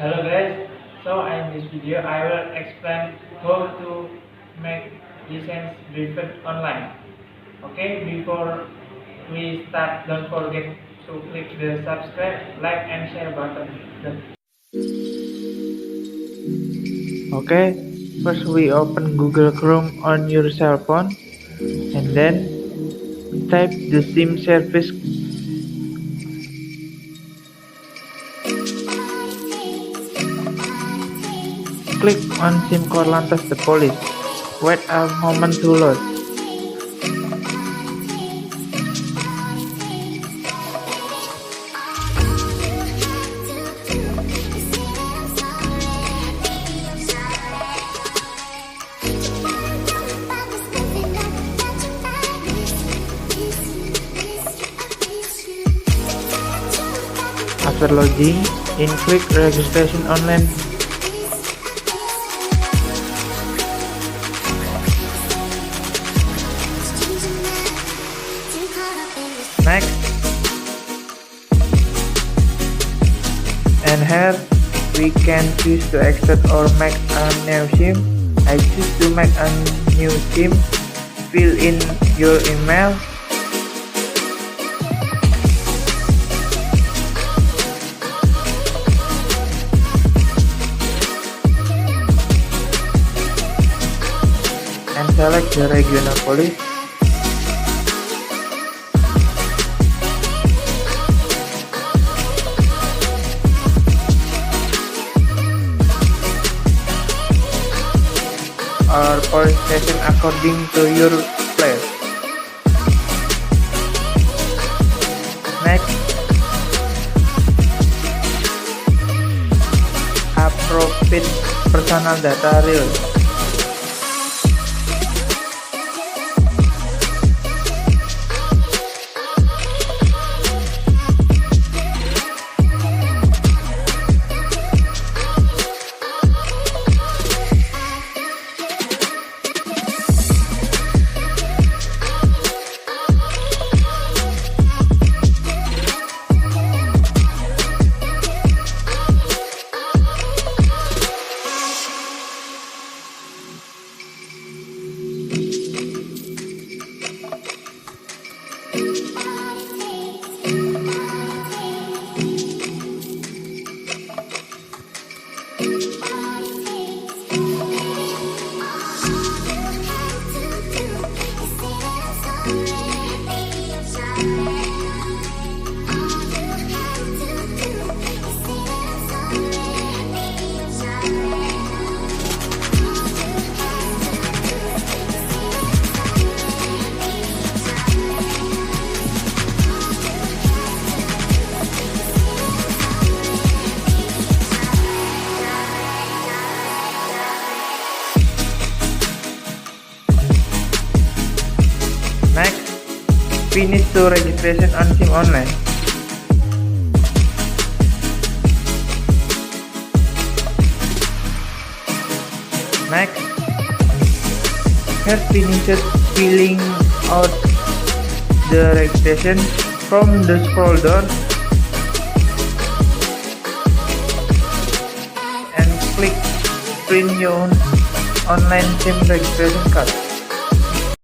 Hello guys, so in this video I will explain how to make license driven online. Okay, before we start, don't forget to click the subscribe, like and share button. Okay, first we open Google Chrome on your cell phone and then type the SIM service. Click on SIM Korlantas the police. Wait a moment to load. After logging in, click registration online. Next, and here we can choose to extend or make a new SIM. I choose to make a new SIM. Fill in your email. And select the regional police. Or police station according to your place. Next, appropriate personal data real. Next, finish to registration on SIM online. Next, here finish filling out the registration. From the scroll down and click print your online SIM registration card.